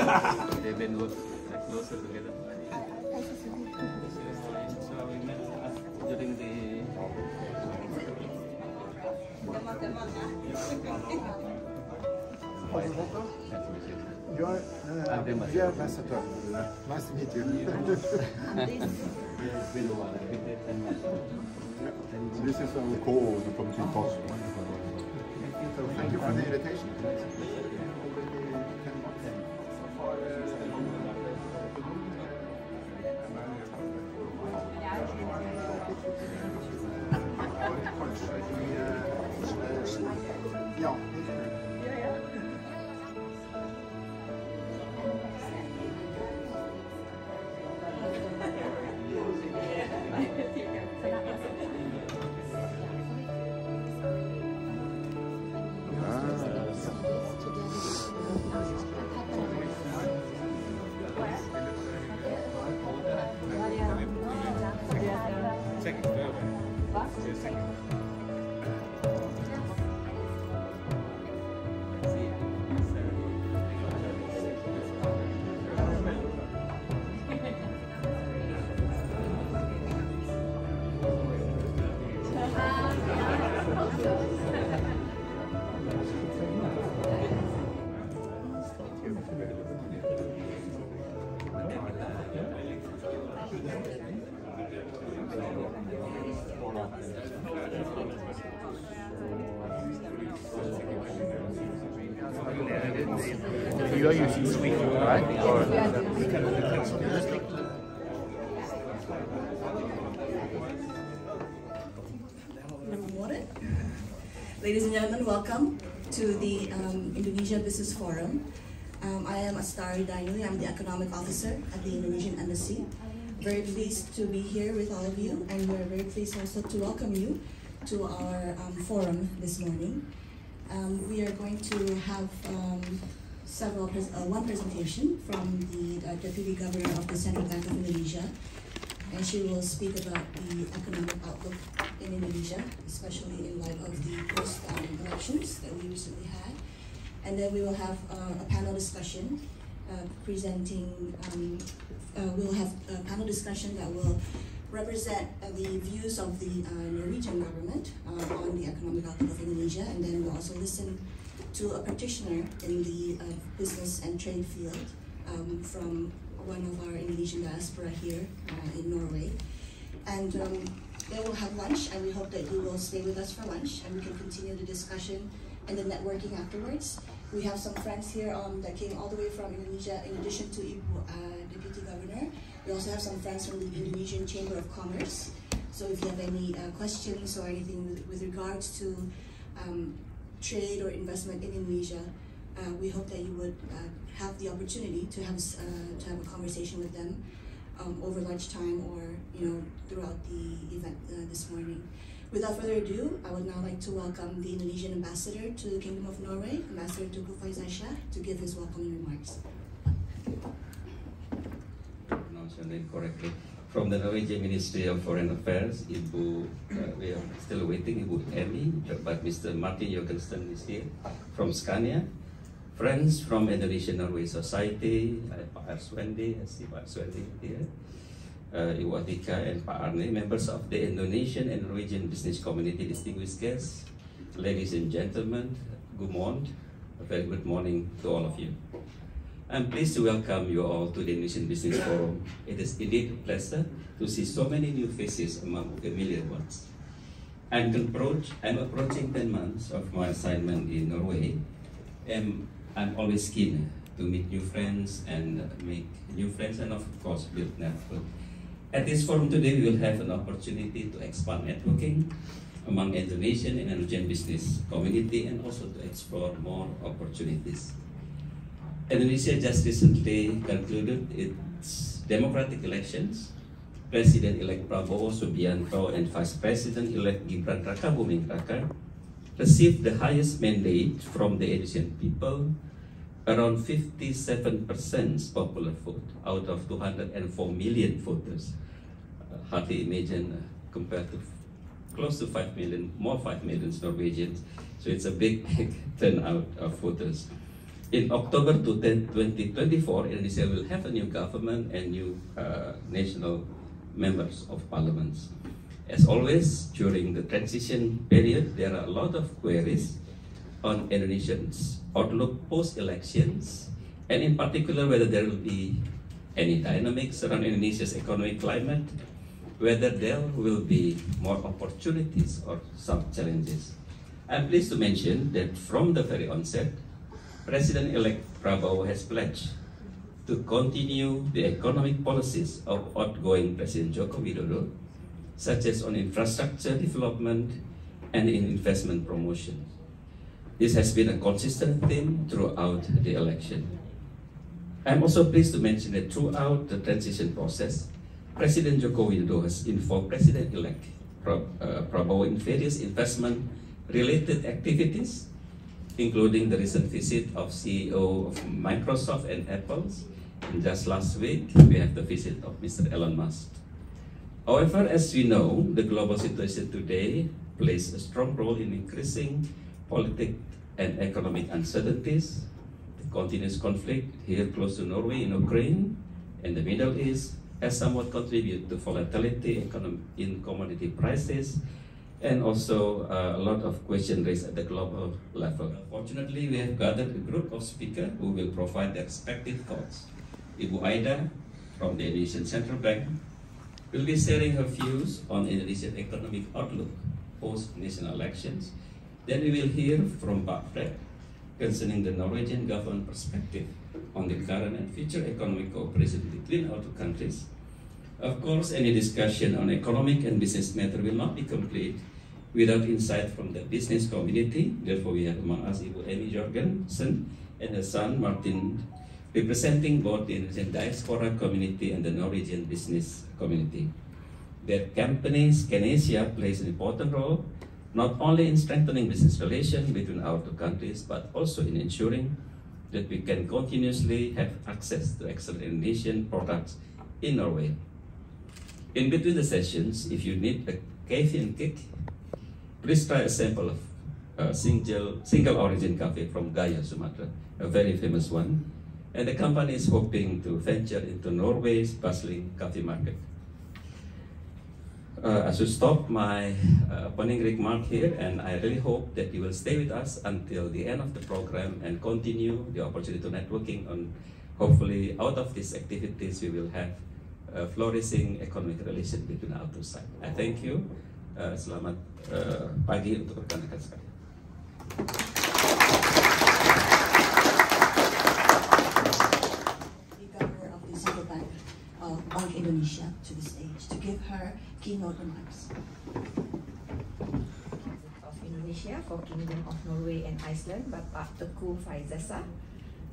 They've been closer together. So we met during the You're the ambassador. Nice to meet you. This is our call from Team Talks. So thank you for the invitation. You are using sweet, right? Or Ladies and gentlemen, welcome to the Indonesia Business Forum. I am Astari Dainuli. I'm the Economic Officer at the Indonesian Embassy. Very pleased to be here with all of you, and we're very pleased also to welcome you to our forum this morning. We are going to have one presentation from the Deputy Governor of the Central Bank of Indonesia, and she will speak about the economic outlook in Indonesia, especially in light of the post-elections that we recently had. And then we will have a panel discussion we'll have a panel discussion that will represent the views of the Norwegian government on the economic outlook of Indonesia, and then we'll also listen to a practitioner in the business and trade field from one of our Indonesian diaspora here in Norway. And then we'll have lunch, and we hope that you will stay with us for lunch, and we can continue the discussion and the networking afterwards. We have some friends here that came all the way from Indonesia, in addition to Ibu Deputy Governor. We also have some friends from the Indonesian Chamber of Commerce. So if you have any questions or anything with regards to trade or investment in Indonesia, we hope that you would have the opportunity to have a conversation with them over lunchtime or throughout the event this morning. Without further ado, I would now like to welcome the Indonesian Ambassador to the Kingdom of Norway, Ambassador Tugu Faizansyah, to give his welcoming remarks. Pronounce your name correctly. From the Norwegian Ministry of Foreign Affairs, Ibu, we are still waiting, Ibu Emi, but Mr. Martin Jorgensen is here. From Scania, friends from Indonesian Norway Society, Pak Arswendi, I see Pak Arswendi here. Ibu Atika and Pak Arne, members of the Indonesian and Norwegian business community, distinguished guests, ladies and gentlemen, good morning, a very good morning to all of you. I'm pleased to welcome you all to the Indonesian Business Forum. It is indeed a pleasure to see so many new faces among familiar ones. I'm approaching 10 months of my assignment in Norway, and I'm always keen to meet new friends and make new friends and of course build network. At this forum today, we will have an opportunity to expand networking among Indonesian and Norwegian business community and also to explore more opportunities. Indonesia just recently concluded its democratic elections. President-elect Prabowo Subianto and Vice President-elect Gibran Rakabuming Raka received the highest mandate from the Indonesian people, around 57% popular vote out of 204 million voters. Hardly imagine compared to close to 5 million, more 5 million Norwegians. So it's a big turnout of voters. In October 2024, Indonesia will have a new government and new national members of parliaments. As always, during the transition period, there are a lot of queries on Indonesians' outlook post-elections, and in particular, whether there will be any dynamics around Indonesia's economic climate, whether there will be more opportunities or some challenges. I'm pleased to mention that from the very onset, President-elect Prabowo has pledged to continue the economic policies of outgoing President Joko Widodo, such as on infrastructure development and in investment promotion. This has been a consistent theme throughout the election. I'm also pleased to mention that throughout the transition process, President Joko Widodo has involved President-elect Prabowo in various investment-related activities, including the recent visit of CEO of Microsoft and Apple. And just last week, we have the visit of Mr. Elon Musk. However, as we know, the global situation today plays a strong role in increasing political and economic uncertainties. The continuous conflict here close to Norway in Ukraine and the Middle East has somewhat contributed to volatility in commodity prices, and also a lot of questions raised at the global level. Fortunately, we have gathered a group of speakers who will provide their respective thoughts. Ibu Aida from the Indonesian Central Bank will be sharing her views on Indonesian economic outlook post-national elections. Then we will hear from Pak Fred concerning the Norwegian government perspective on the current and future economic cooperation between our two countries. Of course, any discussion on economic and business matter will not be complete without insight from the business community. Therefore, we have among us Ibu Amy Jorgensen and her son Martin, representing both the Indonesian diaspora community and the Norwegian business community. Their company, Scanesia, plays an important role, not only in strengthening business relations between our two countries, but also in ensuring that we can continuously have access to excellent Indonesian products in Norway. In between the sessions, if you need a caffeine kick, please try a sample of single origin coffee from Gaya, Sumatra, a very famous one. And the company is hoping to venture into Norway's bustling coffee market. I should stop my opening remark here, and I really hope that you will stay with us until the end of the program and continue the opportunity to networking on. Hopefully, out of these activities, we will have a flourishing economic relation between our two sides. I thank you. Selamat pagi untuk rekan-rekan sekalian. Bank Indonesia to the stage to give her keynote remarks. Of Indonesia for Kingdom of Norway and Iceland, Bapak Teguh Faizasa,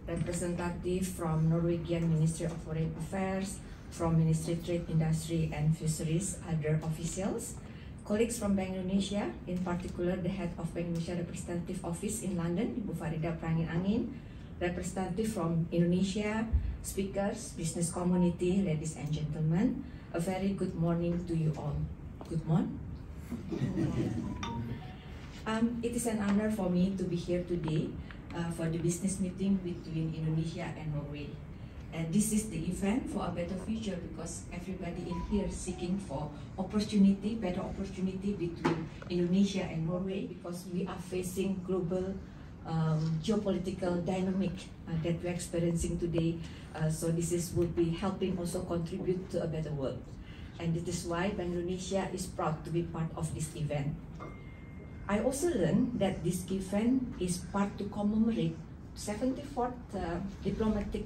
representative from Norwegian Ministry of Foreign Affairs, from Ministry of Trade, Industry and Fisheries, other officials, colleagues from Bank Indonesia, in particular the head of Bank Indonesia Representative Office in London, Ibu Farida Prangin-Angin, representative from Indonesia, speakers, business community, ladies and gentlemen, a very good morning to you all. Good morning. It is an honor for me to be here today for the business meeting between Indonesia and Norway. And this is the event for a better future, because everybody in here is seeking for opportunity, better opportunity between Indonesia and Norway, because we are facing global geopolitical dynamic that we're experiencing today. So this will be helping also contribute to a better world. And it is why Bank Indonesia is proud to be part of this event. I also learned that this event is part to commemorate 74th diplomatic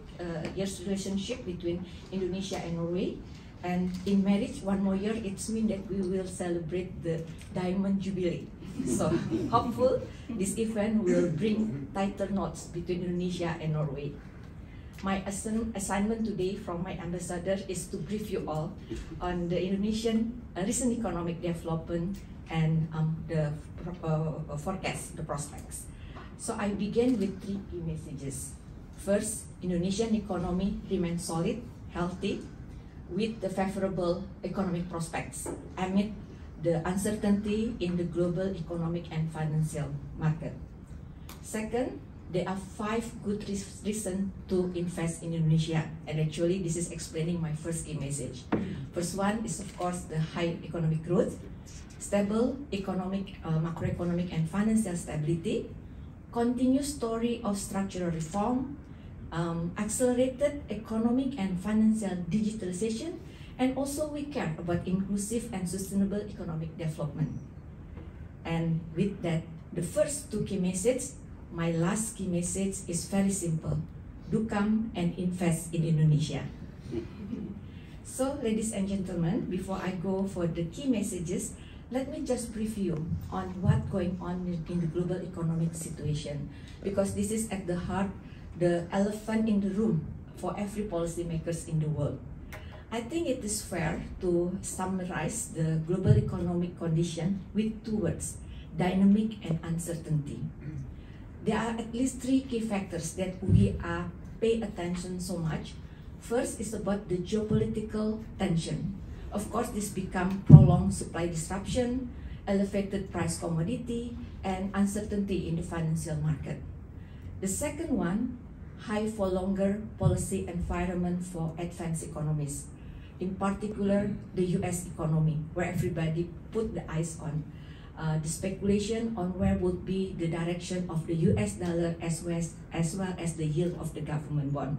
years relationship between Indonesia and Norway. And in marriage, one more year, it's mean that we will celebrate the Diamond Jubilee. So hopeful this event will bring tighter knots between Indonesia and Norway. My assignment today from my ambassador is to brief you all on the Indonesian recent economic development and the forecast, the prospects. So I begin with 3 key messages. First, Indonesian economy remains solid, healthy, with the favorable economic prospects amid the uncertainty in the global economic and financial market. Second, there are 5 good reasons to invest in Indonesia, and actually this is explaining my first key message. First one is of course the high economic growth, stable economic, macroeconomic and financial stability, continuous story of structural reform, accelerated economic and financial digitalization, and also we care about inclusive and sustainable economic development. And with that, the first 2 key messages, my last key message is very simple. Do come and invest in Indonesia. So, ladies and gentlemen, before I go for the key messages, let me just brief you on what's going on in the global economic situation, because this is at the heart, the elephant in the room for every policymakers in the world. I think it is fair to summarize the global economic condition with 2 words, dynamic and uncertainty. There are at least 3 key factors that we are pay attention so much. First is about the geopolitical tension. Of course, this become prolonged supply disruption, elevated price commodity, and uncertainty in the financial market. The second one, high for longer policy environment for advanced economies. In particular, the US economy, where everybody put the eyes on. The speculation on where would be the direction of the US dollar as well as the yield of the government bond.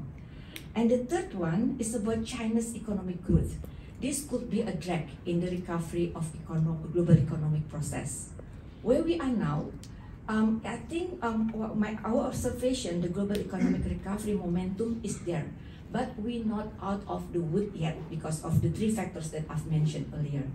And the third one is about China's economic growth. This could be a drag in the recovery of global economic process. Where we are now, I think our observation, the global economic recovery momentum is there, but we're not out of the wood yet because of the 3 factors that I've mentioned earlier.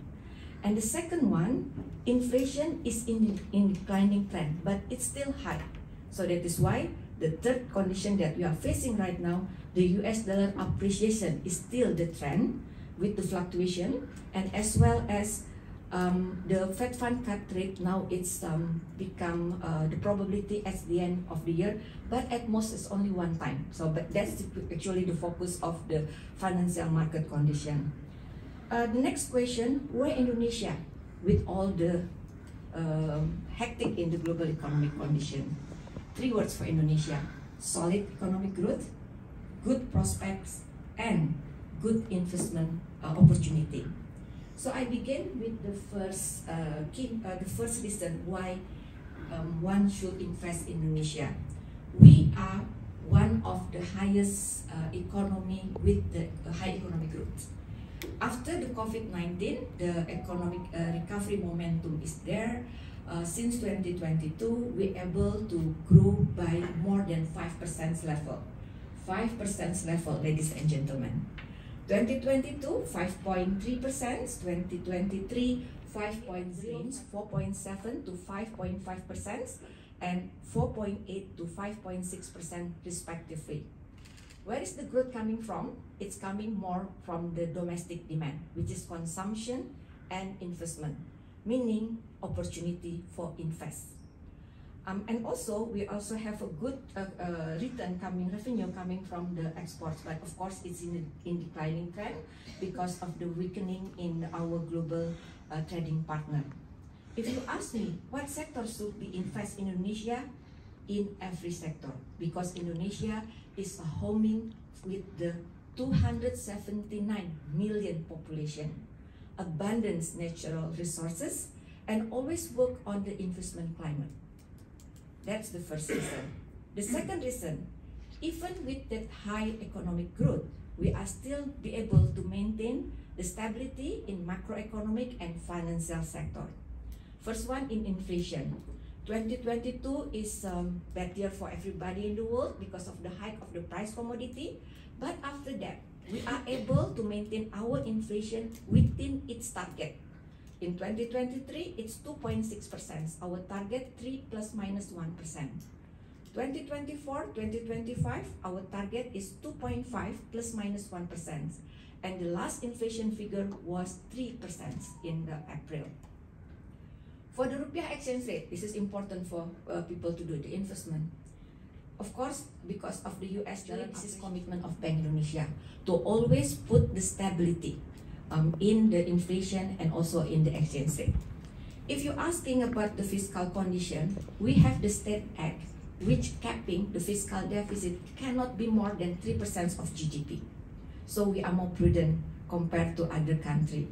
And the second one, inflation is in declining trend, but it's still high. So that is why the third condition that we are facing right now, the US dollar appreciation is still the trend with the fluctuation, and as well as the Fed fund cut rate now it's become the probability at the end of the year, but at most it's only 1 time. So but that's actually the focus of the financial market condition. The next question, where Indonesia with all the hectic in the global economic condition? 3 words for Indonesia: solid economic growth, good prospects, and good investment opportunity. So I begin with the first the first reason why one should invest in Indonesia. We are one of the highest economy with the high economic growth. After the COVID-19, the economic recovery momentum is there. Since 2022, we're able to grow by more than 5% level. 5% level, ladies and gentlemen. 2022, 5.3%, 2023, 5.0, 4.7 to 5.5%, and 4.8 to 5.6% respectively. Where is the growth coming from? It's coming more from the domestic demand, which is consumption and investment, meaning opportunity for invest. And also, we also have a good revenue coming from the exports, but of course it's in declining trend because of the weakening in our global trading partner. If you ask me, what sector should we invest in Indonesia? In every sector, because Indonesia is a homing with the 279 million population, abundant natural resources, and always work on the investment climate. That's the first reason. The second reason, even with that high economic growth, we are still be able to maintain the stability in macroeconomic and financial sector. First one, in inflation. 2022 is bad year for everybody in the world because of the hike of the price commodity. But after that, we are able to maintain our inflation within its target. In 2023, it's 2.6%. Our target 3 plus minus 1%. 2024, 2025, our target is 2.5 plus minus 1%. And the last inflation figure was 3% in April. For the rupiah exchange rate, this is important for people to do the investment. Of course, because of the US dollar, this is commitment of Bank Indonesia to always put the stability in the inflation and also in the exchange rate. If you're asking about the fiscal condition, we have the State Act which capping the fiscal deficit cannot be more than 3% of GDP. So we are more prudent compared to other countries.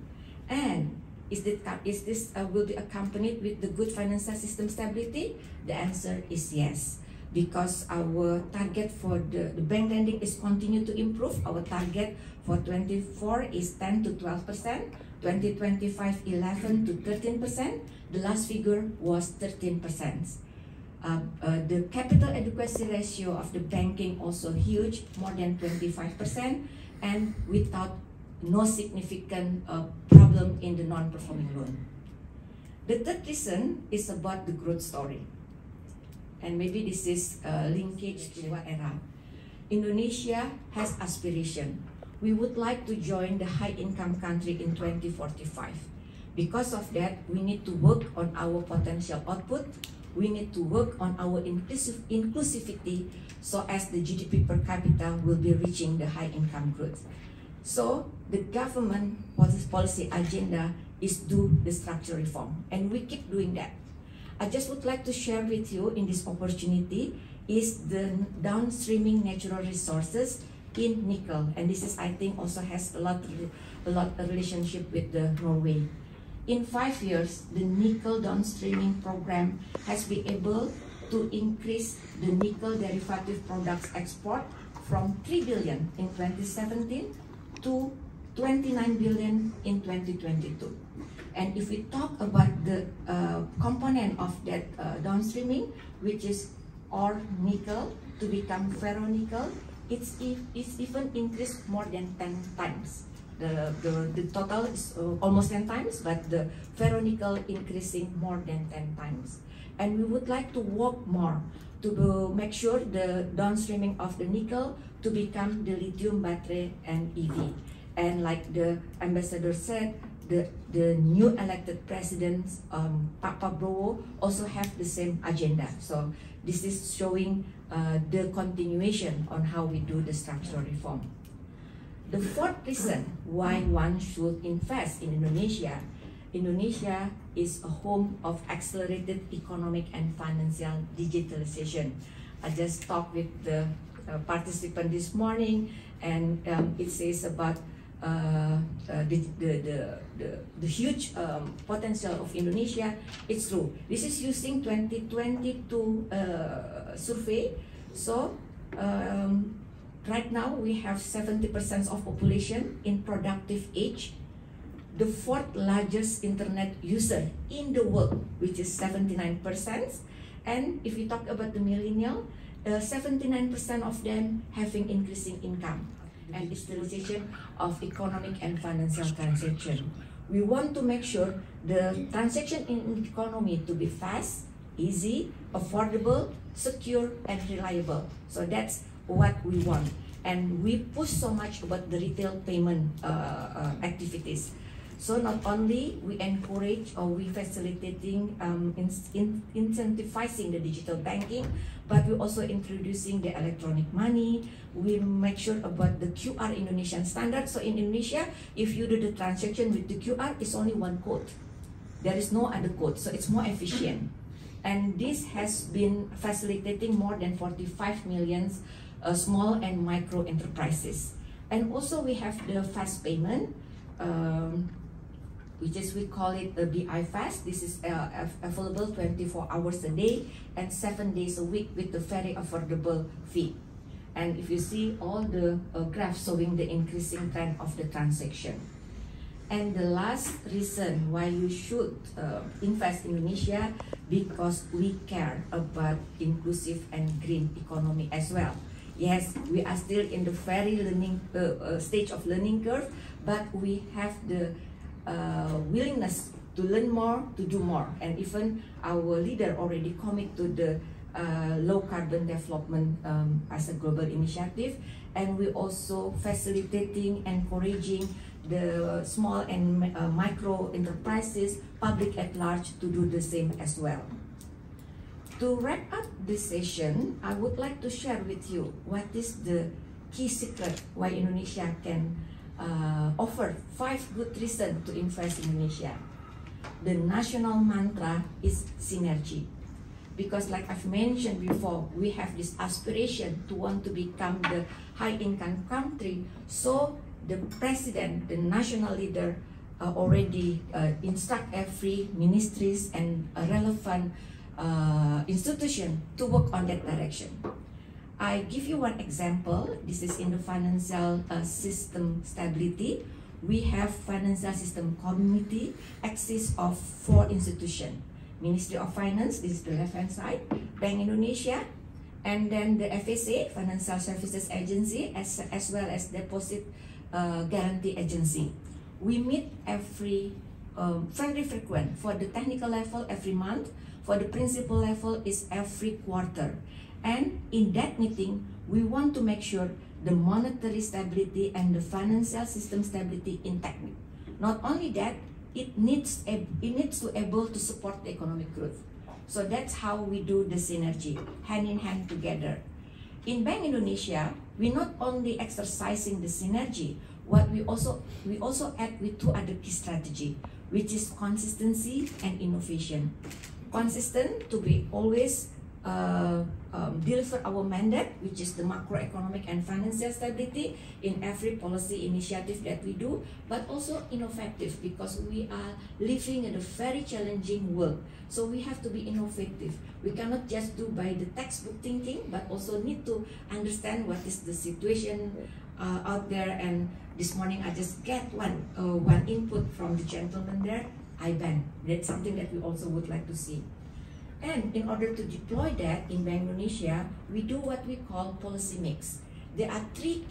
And is this will be accompanied with the good financial system stability? The answer is yes, because our target for the bank lending is continue to improve. Our target for 24 is 10 to 12%, 2025 11 to 13%. The last figure was 13%. The capital adequacy ratio of the banking also huge, more than 25%, and without no significant problem in the non-performing loan. The third reason is about the growth story. And maybe this is linkage to what era. Indonesia has aspiration. We would like to join the high-income country in 2045. Because of that, we need to work on our potential output. We need to work on our inclusivity so as the GDP per capita will be reaching the high-income growth. So the government policy agenda is do the structural reform, and we keep doing that. I just would like to share with you in this opportunity is the downstreaming natural resources in nickel, and this is, I think, also has a lot of relationship with the Norway. In 5 years, the nickel downstreaming program has been able to increase the nickel derivative products export from 3 billion in 2017 to 29 billion in 2022. And if we talk about the component of that downstreaming, which is ore nickel to become ferronickel, it's even increased more than 10 times. The total is almost 10 times, but the ferronickel increasing more than 10 times. And we would like to work more to make sure the downstreaming of the nickel to become the lithium battery and EV. And like the ambassador said, the new elected president, Pak Prabowo, also have the same agenda. So this is showing the continuation on how we do the structural reform. The fourth reason why one should invest in Indonesia, Indonesia is a home of accelerated economic and financial digitalization. I just talked with the participant this morning, and it says about the huge potential of Indonesia. It's true. This is using 2022 survey. So right now we have 70% of population in productive age. The fourth largest internet user in the world, which is 79%. And if we talk about the millennial, 79% of them having increasing income and digitalization of economic and financial transaction. We want to make sure the transaction in economy to be fast, easy, affordable, secure, and reliable. So that's what we want. And we push so much about the retail payment activities. So not only we encourage or we facilitating incentivizing the digital banking, but we also introducing the electronic money. We make sure about the QR Indonesian standard. So in Indonesia, if you do the transaction with the QR, it's only one code. There is no other code, so it's more efficient. And this has been facilitating more than 45 million small and micro enterprises. And also we have the fast payment, which is, we call it the BI Fast. This is available 24 hours a day and 7 days a week with the very affordable fee. And if you see all the graphs showing the increasing trend of the transaction. And the last reason why you should invest in Indonesia, because we care about inclusive and green economy as well. Yes, we are still in the very learning stage of learning curve, but we have the willingness to learn more, to do more, and even our leader already commit to the low carbon development as a global initiative, and we also facilitating, encouraging the small and micro enterprises, public at large, to do the same as well. To wrap up this session, I would like to share with you what is the key secret why Indonesia can offer 5 good reasons to invest in Indonesia. The national mantra is synergy. because like I've mentioned before, we have this aspiration to want to become the high-income country. So the president, the national leader, already instruct every ministries and relevant institution to work on that direction. I give you one example. This is in the financial system stability. We have financial system committee, consists of 4 institutions. Ministry of Finance, this is the left-hand side, Bank Indonesia, and then the FSA, Financial Services Agency, as well as Deposit Guarantee Agency. We meet every, very frequent. For the technical level, every month. For the principal level, is every quarter. And in that meeting, we want to make sure the monetary stability and the financial system stability intact. Not only that, it needs to able to support the economic growth. So that's how we do the synergy, hand in hand together. In Bank Indonesia, we not only exercising the synergy, what we also add with 2 other key strategy, which is consistency and innovation. Consistent to be always deliver our mandate, which is the macroeconomic and financial stability in every policy initiative that we do, but also innovative because we are living in a very challenging world. So we have to be innovative. We cannot just do by the textbook thinking, but also need to understand what is the situation out there. And this morning I just get one input from the gentleman there, IBAN. That's something that we also would like to see. And in order to deploy that in Bank Indonesia, we do what we call policy mix. There are 3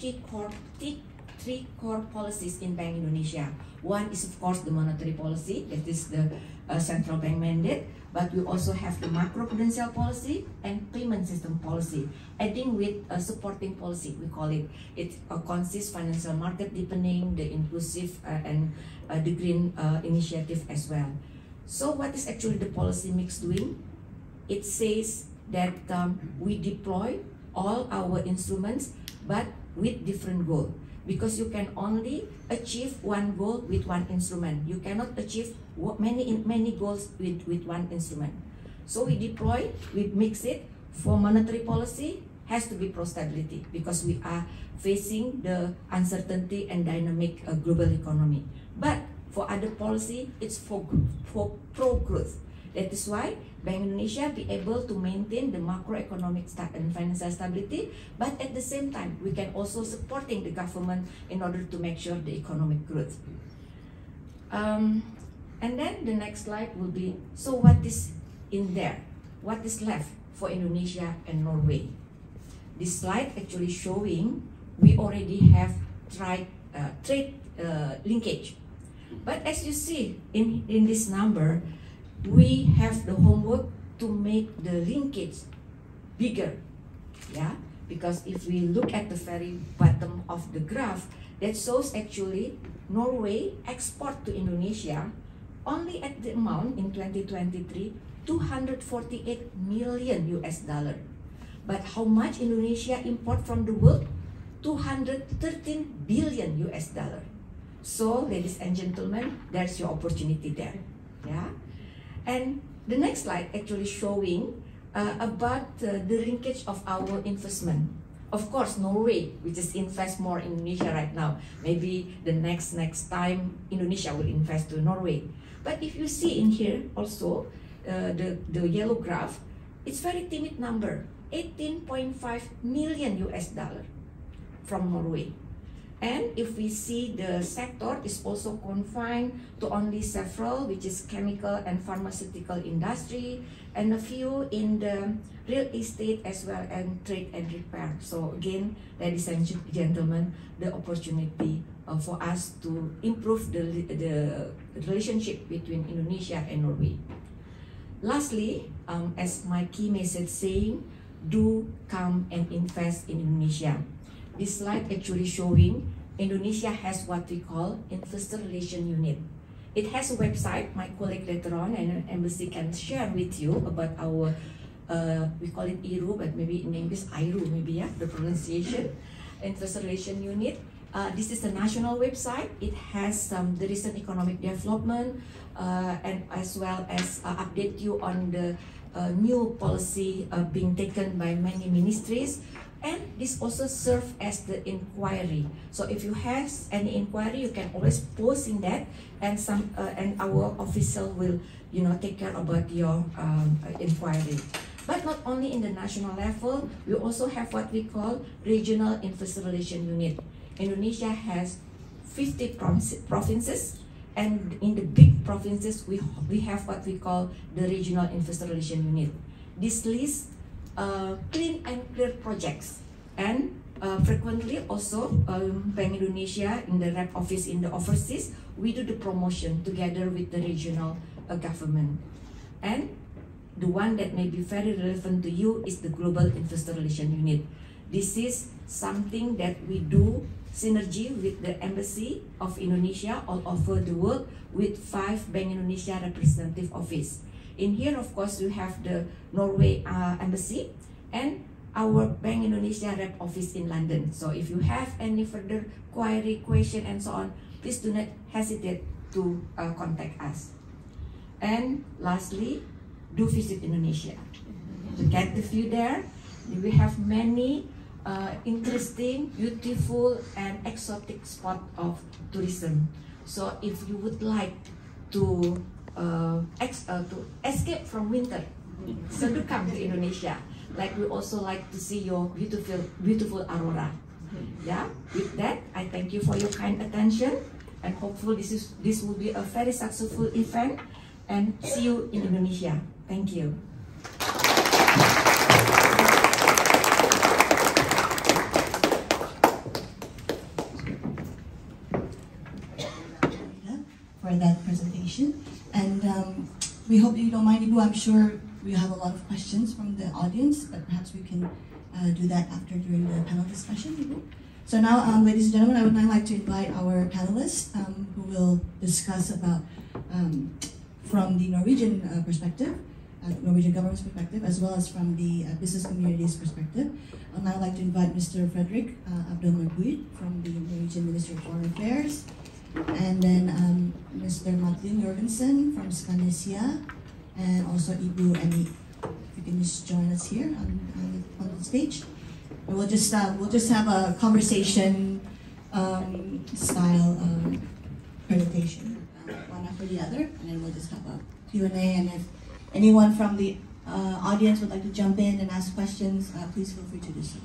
core policies in Bank Indonesia. One is of course the monetary policy, that is the central bank mandate, but we also have the macroprudential policy and payment system policy, adding with a supporting policy, we call it. It consists financial market deepening, the inclusive and the green initiative as well. So what is actually the policy mix doing? It says that we deploy all our instruments, but with different goal. Because you can only achieve one goal with one instrument. You cannot achieve many goals with one instrument. So we deploy, we mix it. For monetary policy, has to be pro-stability because we are facing the uncertainty and dynamic global economy. But for other policy, it's for pro-growth. That is why Bank Indonesia be able to maintain the macroeconomic and financial stability, but at the same time, we can also supporting the government in order to make sure the economic growth. And then the next slide will be, so what is in there? What is left for Indonesia and Norway? This slide actually showing we already have trade linkage. But as you see in this number, we have the homework to make the linkage bigger, yeah? Because if we look at the very bottom of the graph, that shows actually Norway export to Indonesia only at the amount in 2023, $248 million. But how much Indonesia import from the world? $213 billion. So, ladies and gentlemen, there's your opportunity there, yeah? And the next slide actually showing about the linkage of our investment. Of course, Norway, which is invest more in Indonesia right now. Maybe the next time Indonesia will invest to Norway. But if you see in here also the yellow graph, it's very timid number, $18.5 million from Norway. And if we see the sector is also confined to only several, which is chemical and pharmaceutical industry, and a few in the real estate as well as trade and repair. So again, ladies and gentlemen, the opportunity for us to improve the relationship between Indonesia and Norway. Lastly, as my key message saying, do come and invest in Indonesia. This slide actually showing Indonesia has what we call Investor Relation Unit. It has a website, my colleague later on and embassy can share with you about our, we call it IRU, but maybe in English IRU maybe, yeah, the pronunciation, Investor Relation Unit. This is the national website. It has the recent economic development and as well as update you on the new policy being taken by many ministries, and this also serves as the inquiry. So if you have any inquiry, you can always post in that, and our official will take care about your inquiry. But not only in the national level, we also have what we call regional investor relation unit. Indonesia has 50 provinces, and in the big provinces we have what we call the regional investor relation unit. This lists clean and clear projects, and frequently also Bank Indonesia in the rep office in the overseas, we do the promotion together with the regional government. And the one that may be very relevant to you is the Global Investor Relation Unit. This is something that we do synergy with the Embassy of Indonesia all over the world with 5 Bank Indonesia representative office. In here, of course, you have the Norway Embassy and our Bank Indonesia rep office in London. So if you have any further query, question, and so on, please do not hesitate to contact us. And lastly, do visit Indonesia. To get the view there, we have many interesting, beautiful, and exotic spot of tourism. So if you would like to escape from winter, so do come to Indonesia. Like we also like to see your beautiful aurora. Yeah. With that, I thank you for your kind attention, and hopefully this will be a very successful event. And see you in Indonesia. Thank you. For that presentation, and we hope you don't mind, Ibu. I'm sure we have a lot of questions from the audience, but perhaps we can do that after during the panel discussion, Ibu. So now, ladies and gentlemen, I would now like to invite our panelists who will discuss about from the Norwegian perspective, Norwegian government's perspective, as well as from the business community's perspective. I'd now like to invite Mr. Fredrik Abdulmerguid from the Norwegian Ministry of Foreign Affairs, and then Mr. Martin Jorgensen from Scandinasia, and also Ibu Emi. If you can just join us here on the stage. And we'll just have a conversation style presentation, one after the other, and then we'll just have a Q&A. And if anyone from the audience would like to jump in and ask questions, please feel free to do so.